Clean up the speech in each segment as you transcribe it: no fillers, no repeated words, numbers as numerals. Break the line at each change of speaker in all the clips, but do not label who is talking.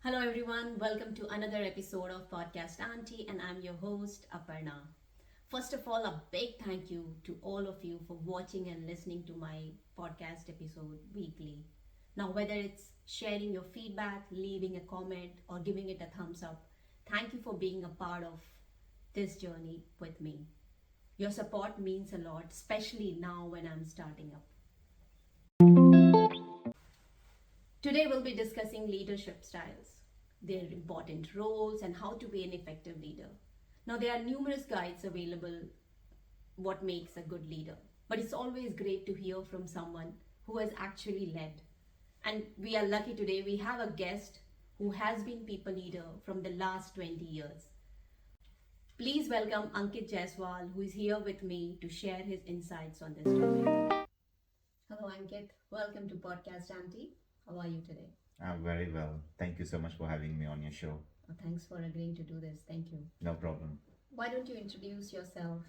Hello, everyone. Welcome to another episode of Podcast Aunty, and I'm your host, Aparna. First of all, a big thank you to all of you for watching and listening to my podcast episode weekly. Now, whether it's sharing your feedback, leaving a comment, or giving it a thumbs up, thank you for being a part of this journey with me. Your support means a lot, especially now when I'm starting up. Today, we'll be discussing leadership styles, their important roles, and how to be an effective leader. Now, there are numerous guides available what makes a good leader, but it's always great to hear from someone who has actually led. And we are lucky today, we have a guest who has been people leader from the last 20 years. Please welcome Ankit Jaiswal, who is here with me to share his insights on this topic. Hello, Ankit. Welcome to Podcast Aunty. How are you today?
I'm very well. Thank you so much for having me on your show.
Thanks for agreeing to do this. Thank you.
No problem.
Why don't you introduce yourself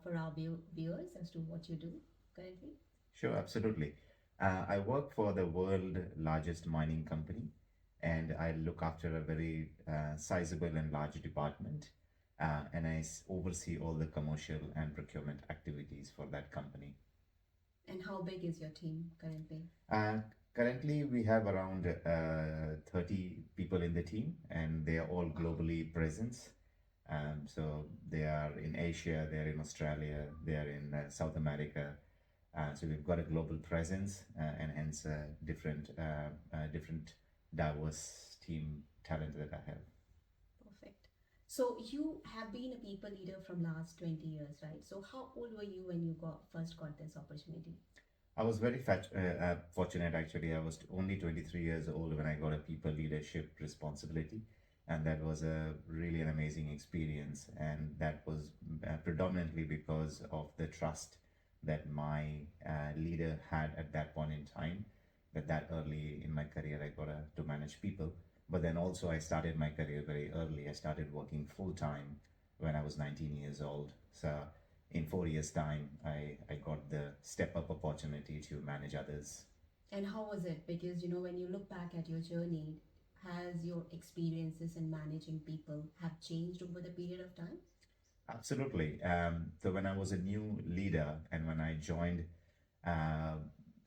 for our viewers as to what you do currently?
Sure, absolutely. I work for the world largest mining company, and I look after a very sizable and large department, and oversee all the commercial and procurement activities for that company.
And how big is your team currently?
Currently, we have around 30 people in the team, and they are all globally present. So they are in Asia, they are in Australia, they are in South America. So we've got a global presence, and hence different diverse team talent that I have.
Perfect. So you have been a people leader from last 20 years, right? So how old were you when you first got this opportunity?
I was very fortunate actually. I was only 23 years old when I got a people leadership responsibility, and that was a really an amazing experience. And that was predominantly because of the trust that my leader had at that point in time. That early in my career, I got to manage people. But then also, I started my career very early. I started working full time when I was 19 years old. So in 4 years' time, I got the step up opportunity to manage others.
And how was it? Because when you look back at your journey, has your experiences in managing people have changed over the period of time?
Absolutely. So when I was a new leader and when I joined uh,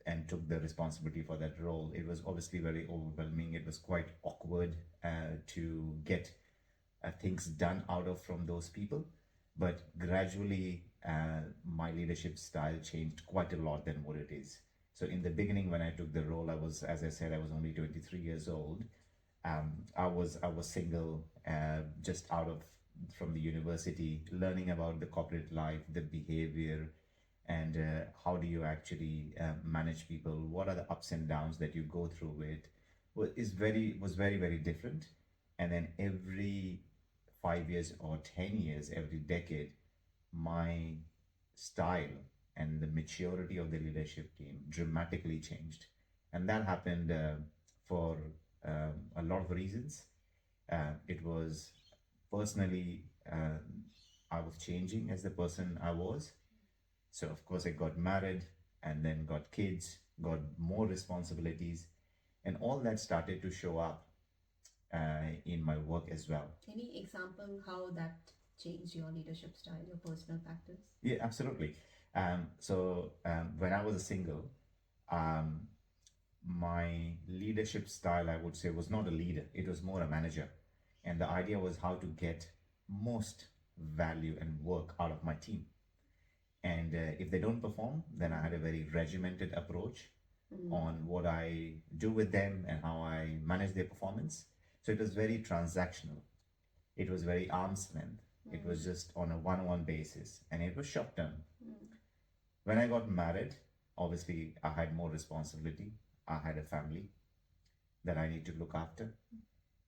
and took the responsibility for that role, it was obviously very overwhelming. It was quite awkward to get things done out of from those people. But gradually, my leadership style changed quite a lot than what it is. So in the beginning, when I took the role, I was, as I said, I was only 23 years old. I was single, just out of from the university, learning about the corporate life, the behavior, and how do you actually manage people. What are the ups and downs that you go through with? Was very different. And then every 5 years or 10 years, every decade, my style and the maturity of the leadership team dramatically changed, and that happened for a lot of reasons. It was personally, I was changing as the person I was. So of course, I got married and then got kids, got more responsibilities, and all that started to show up in my work as well.
Any example how that changed your leadership style, your personal practice?
Yeah, absolutely. When I was a single, um, my leadership style, I would say, was not a leader, it was more a manager. And the idea was how to get most value and work out of my team. And if they don't perform, then I had a very regimented approach on what I do with them and how I manage their performance. So it was very transactional. It was very arm's length. It was just on a one-on-one basis, and it was short term. When I got married, obviously I had more responsibility. I had a family that I need to look after,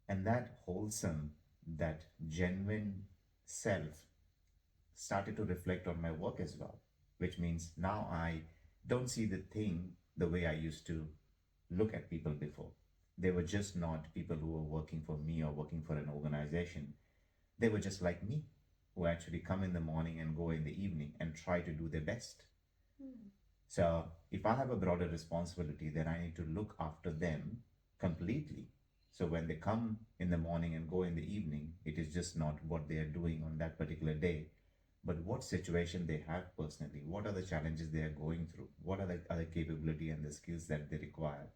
and that wholesome, that genuine self started to reflect on my work as well, which means now I don't see the thing the way I used to look at people before. They were just not people who were working for me or working for an organization. They were just like me, who actually come in the morning and go in the evening and try to do their best. So if I have a broader responsibility, then I need to look after them completely. So when they come in the morning and go in the evening, it is just not what they are doing on that particular day, but what situation they have personally, what are the challenges they are going through, what are the other capability and the skills that they require.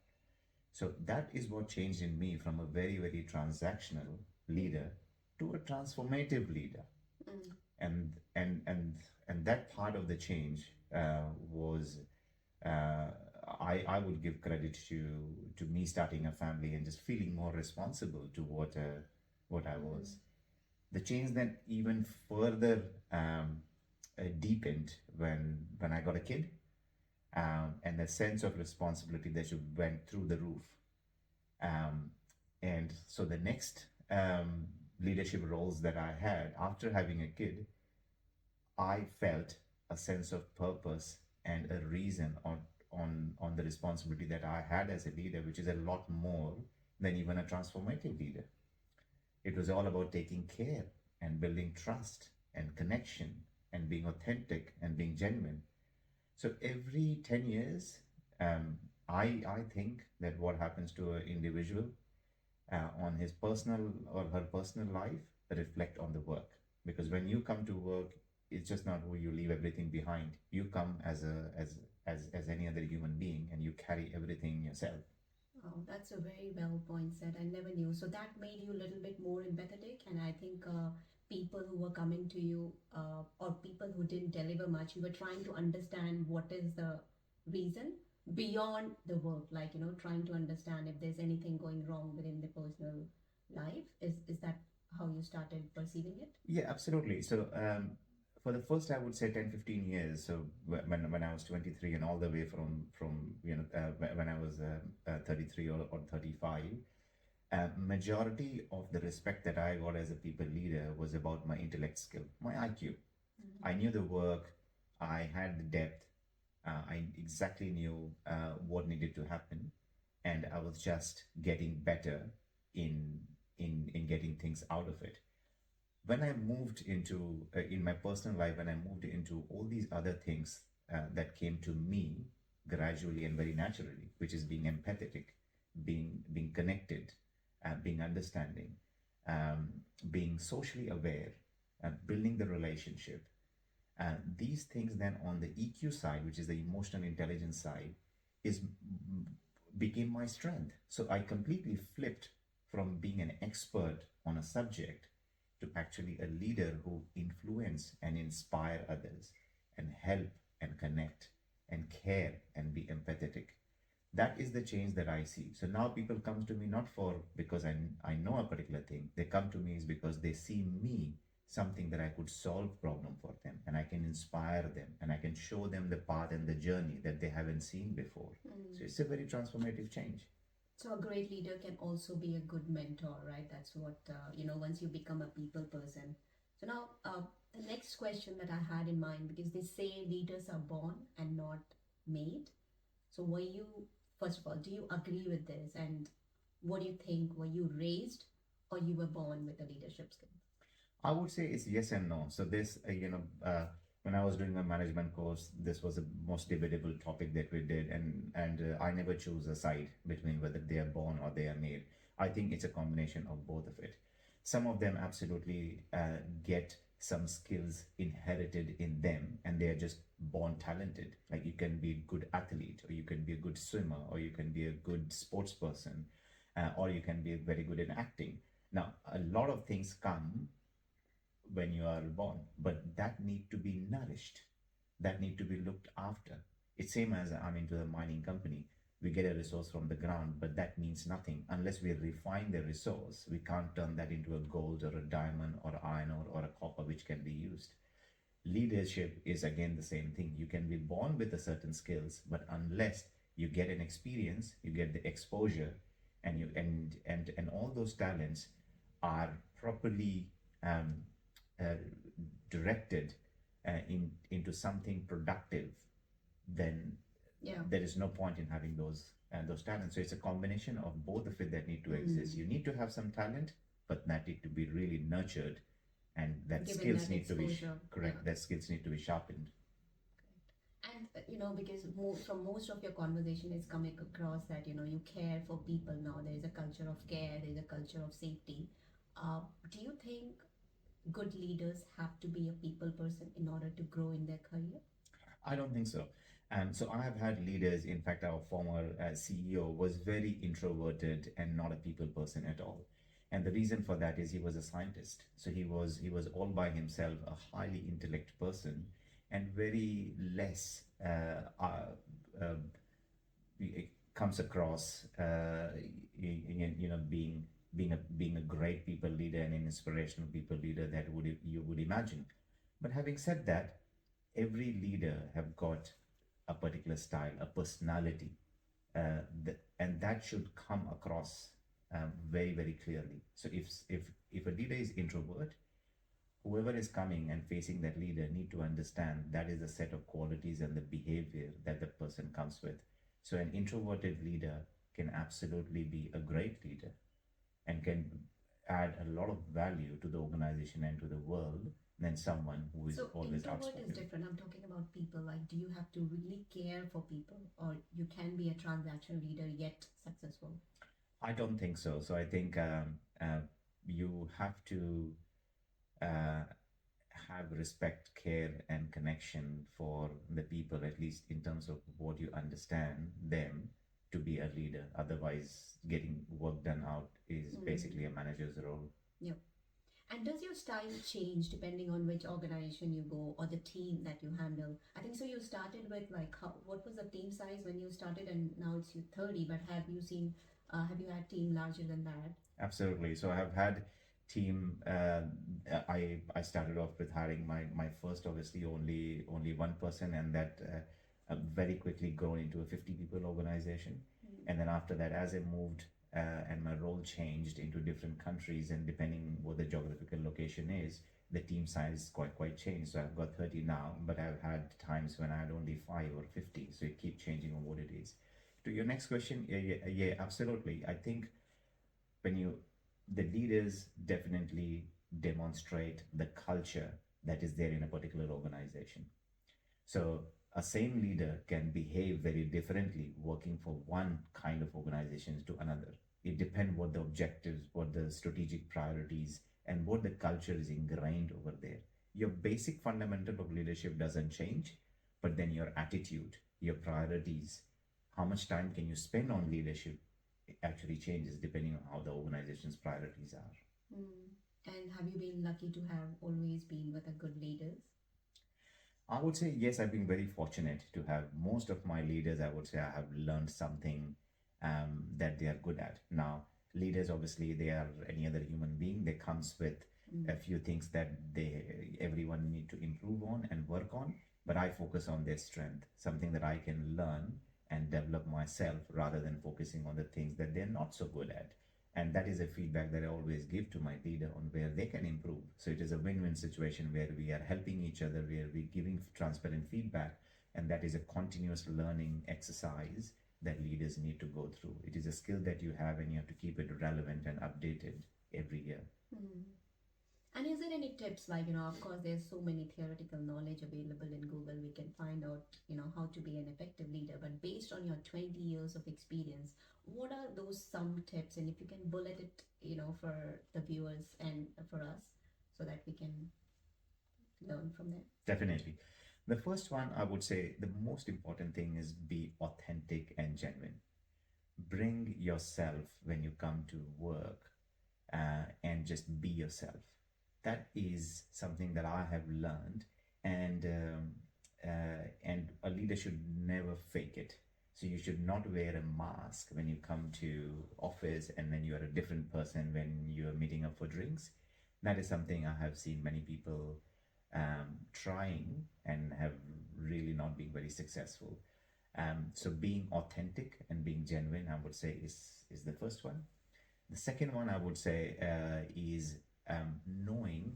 So that is what changed in me from a very, very transactional leader to a transformative leader.
Mm.
And that part of the change was uh, I would give credit to me starting a family and just feeling more responsible to what I was. The change then even further deepened when I got a kid, and the sense of responsibility that you went through the roof. Um, and so the next leadership roles that I had after having a kid, I felt a sense of purpose and a reason on the responsibility that I had as a leader, which is a lot more than even a transformative leader. It was all about taking care and building trust and connection and being authentic and being genuine. So every 10 years, I think that what happens to an individual on his personal or her personal life reflect on the work. Because when you come to work, it's just not who you leave everything behind. You come as any other human being, and you carry everything yourself.
Oh, that's a very well point said. I never knew. So that made you a little bit more empathetic, and I think people who were coming to you, or people who didn't deliver much, you were trying to understand what is the reason beyond the work, like trying to understand if there's anything going wrong within the personal life. Is that how you started perceiving it?
Yeah, absolutely. So for the first, I would say 10, 15 years. So when I was 23 and all the way from when I was 33 or 35, majority of the respect that I got as a people leader was about my intellect skill, my IQ. I knew the work, I had the depth, I exactly knew what needed to happen, and I was just getting better in in getting things out of it. When I moved into in my personal life, when I moved into all these other things that came to me gradually and very naturally, which is being empathetic, being connected, being understanding, um, being socially aware, building the relationship. These things then on the EQ side, which is the emotional intelligence side, is became my strength. So I completely flipped from being an expert on a subject to actually a leader who influence and inspire others and help and connect and care and be empathetic. That is the change that I see. So now people come to me not for because I know a particular thing. They come to me is because they see me something that I could solve problem for them, and I can inspire them, and I can show them the path and the journey that they haven't seen before. So it's a very transformative change.
So a great leader can also be a good mentor, right? That's what, once you become a people person. So now, the next question that I had in mind, because they say leaders are born and not made. So were you, first of all, do you agree with this? And what do you think? Were you raised or you were born with a leadership skill?
I would say it's yes and no. So this, when I was doing my management course, this was the most debatable topic that we did, and I never choose a side between whether they are born or they are made. I think it's a combination of both of it. Some of them absolutely get some skills inherited in them, and they are just born talented. Like you can be a good athlete, or you can be a good swimmer, or you can be a good sports person, or you can be very good in acting. Now, a lot of things come when you are born, but that need to be nourished, that need to be looked after. It's same as I'm into the mining company. We get a resource from the ground, but that means nothing unless we refine the resource. We can't turn that into a gold or a diamond or iron ore or a copper which can be used. Leadership is again the same thing. You can be born with a certain skills, but unless you get an experience, you get the exposure, and and all those talents are properly um, uh, directed into something productive, then
Yeah.
there is no point in having those talents. So it's a combination of both of it that need to exist. You need to have some talent, but that need to be really nurtured, and that
Given
skills
that
need to be
exposure.
correct.
Yeah.
That skills need to be sharpened.
And because from most of your conversation is coming across that you care for people now. There is a culture of care. There is a culture of safety. Do you think good leaders have to be a people person in order to grow in their career?
I don't think so. So I have had leaders, in fact, our former CEO was very introverted and not a people person at all. And the reason for that is he was a scientist. So he was all by himself, a highly intellect person, and very less it comes across being a great people leader and an inspirational people leader that would you would imagine. But having said that, every leader have got a particular style, a personality, and that should come across very very clearly. So if a leader is introvert, whoever is coming and facing that leader need to understand that is the set of qualities and the behavior that the person comes with. So an introverted leader can absolutely be a great leader and can add a lot of value to the organization and to the world than someone who is
So
always
introvert is
outspoken.
different. I'm talking about people. Like, do you have to really care for people, or you can be a transactional leader yet successful?
I don't think so. So I think you have to uh, have respect, care, and connection for the people, at least in terms of what you understand them to be a leader. Otherwise, getting work done out is basically a manager's role.
Yeah. And does your style change depending on which organization you go or the team that you handle? I think so. You started with like what was the team size when you started, and now it's you 30. But have you had team larger than that?
Absolutely. So I have had team. I started off with hiring my first, obviously only one person, and that very quickly grown into a 50 people organization. And then after that, as I moved and my role changed into different countries, and depending what the geographical location is, the team size quite changed. So I've got 30 now, but I've had times when I had only 5 or 50. So it keeps changing on what it is. To your next question, yeah, absolutely. I think when you the leaders definitely demonstrate the culture that is there in a particular organization. So a same leader can behave very differently working for one kind of organizations to another. It depends what the objectives, what the strategic priorities, and what the culture is ingrained over there. Your basic fundamental of leadership doesn't change, but then your attitude, your priorities, how much time can you spend on leadership, it actually changes depending on how the organization's priorities are.
Mm. And have you been lucky to have always been with a good leaders?
I would say yes, I've been very fortunate to have most of my leaders. I would say I have learned something that they are good at. Now, leaders obviously they are any other human being. They comes with a few things that they everyone need to improve on and work on. But I focus on their strength, something that I can learn and develop myself rather than focusing on the things that they're not so good at. And that is a feedback that I always give to my leader on where they can improve. So it is a win-win situation where we are helping each other, where we're giving transparent feedback, and that is a continuous learning exercise that leaders need to go through. It is a skill that you have, and you have to keep it relevant and updated every year.
Mm. And is there any tips like, of course, there's so many theoretical knowledge available in Google. We can find out, how to be an effective leader. But based on your 20 years of experience, what are those some tips? And if you can bullet it, for the viewers and for us so that we can learn from there.
Definitely. The first one, I would say the most important thing is be authentic and genuine. Bring yourself when you come to work and just be yourself. That is something that I have learned, and a leader should never fake it. So you should not wear a mask when you come to office, and then you are a different person when you are meeting up for drinks. That is something I have seen many people trying and have really not been very successful. So being authentic and being genuine, I would say, is the first one. The second one I would say is knowing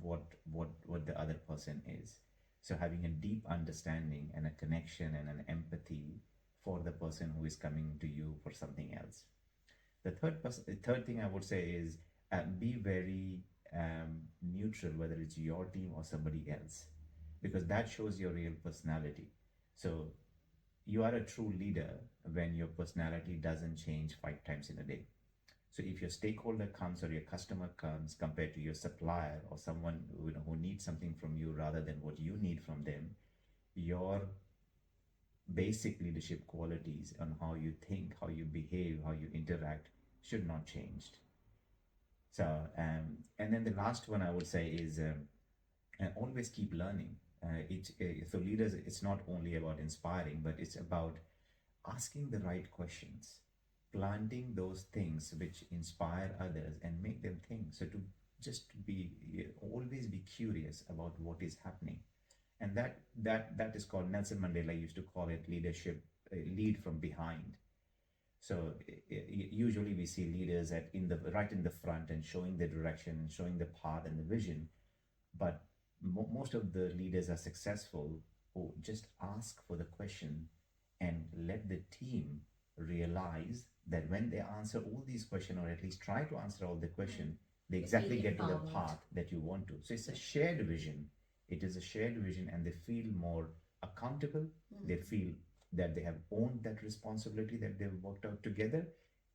what the other person is. So having a deep understanding and a connection and an empathy for the person who is coming to you for something else. The third thing I would say is be very neutral, whether it's your team or somebody else. because that shows your real personality. So you are a true leader when your personality doesn't change 5 times in a day. So if your stakeholder comes or your customer comes compared to your supplier or someone who needs something from you rather than what you need from them, your basic leadership qualities on how you think, how you behave, how you interact should not change. So, and then the last one I would say is always keep learning. So leaders, it's not only about inspiring, but it's about asking the right questions, planting those things which inspire others and make them think. So to just be always be curious about what is happening, and that is called, Nelson Mandela used to call it leadership, lead from behind. So usually we see leaders at in the right in the front and showing the direction and showing the path and the vision, but most of the leaders are successful who just ask for the question and let the team realize that when they answer all these questions, or at least try to answer all the questions, they exactly
feel
get to the
empowered.
path that you want to. So it's a shared vision. It is a shared vision, and they feel more accountable. They feel that they have owned that responsibility, that they've worked out together,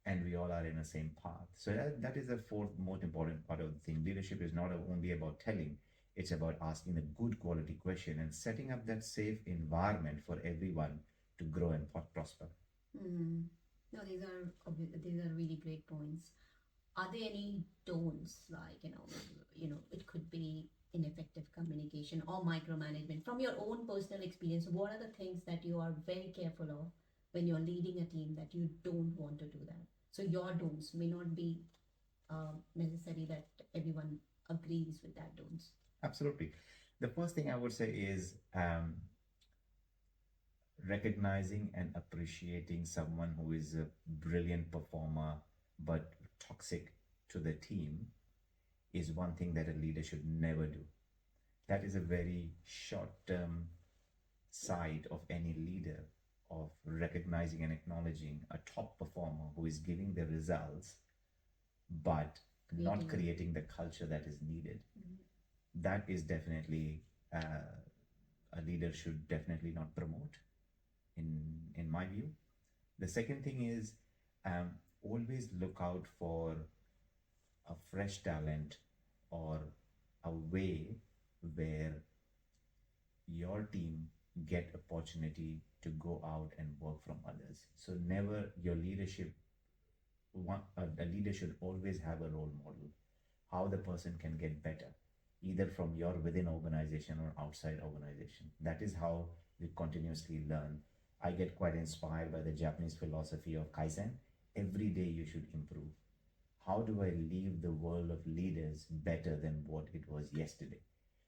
and we all are in the same path. So that is the fourth most important part of the thing. Leadership is not only about telling, it's about asking a good quality question and setting up that safe environment for everyone to grow and prosper.
Mm. No, these are really great points. Are there any don'ts, like it could be ineffective communication or micromanagement from your own personal experience? What are the things that you are very careful of when you're leading a team that you don't want to do that? So your don'ts may not be necessary that everyone agrees with that don'ts.
Absolutely. The first thing I would say is recognizing and appreciating someone who is a brilliant performer but toxic to the team is one thing that a leader should never do. That is a very short term side of any leader, of recognizing and acknowledging a top performer who is giving the results but not creating the culture that is needed. That is definitely a leader should definitely not promote, in my view. The second thing is always look out for a fresh talent or a way where your team get opportunity to go out and work from others. So never your leadership, a leader should always have a role model, how the person can get better, either from your within organization or outside organization. That is how we continuously learn. I get quite inspired by the Japanese philosophy of Kaizen. Every day you should improve. How do I leave the world of leaders better than what it was yesterday?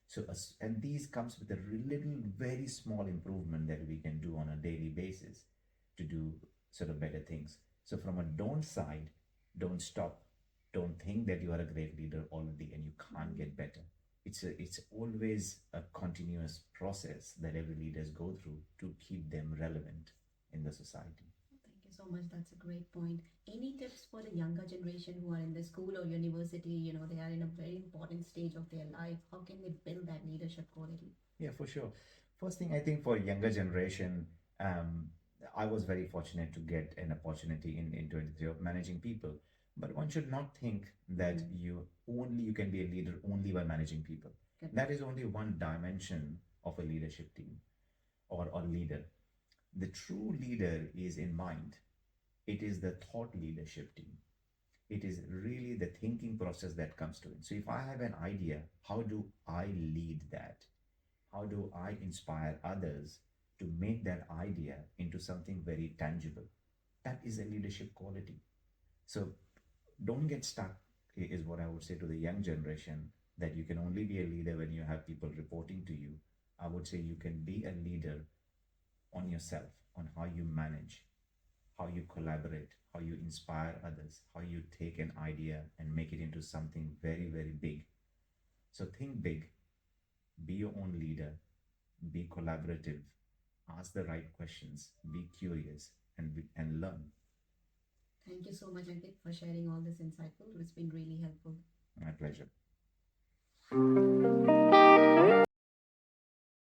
So, and these comes with a little, very small improvement that we can do on a daily basis to do sort of better things. So, from a don't side, don't stop. Don't think that you are a great leader already and you can't get better. It's always a continuous process that every leaders go through to keep them relevant in the society.
Thank you so much. That's a great point. Any tips for the younger generation who are in the school or university? They are in a very important stage of their life. How can they build that leadership quality?
Yeah, for sure. First thing, I think for younger generation, I was very fortunate to get an opportunity in 23 of managing people. But one should not think that you can be a leader only by managing people.
Good.
That is only one dimension of a leadership team or leader. The true leader is in mind. It is the thought leadership team. It is really the thinking process that comes to it. So if I have an idea, how do I lead that? How do I inspire others to make that idea into something very tangible? That is a leadership quality. So don't get stuck, is what I would say to the young generation, that you can only be a leader when you have people reporting to you. I would say you can be a leader on yourself, on how you manage, how you collaborate, how you inspire others, how you take an idea and make it into something very, very big. So think big, be your own leader, be collaborative, ask the right questions, be curious, and learn.
Thank you so much, Ankit, for sharing all this insightful. It's been really helpful.
My pleasure.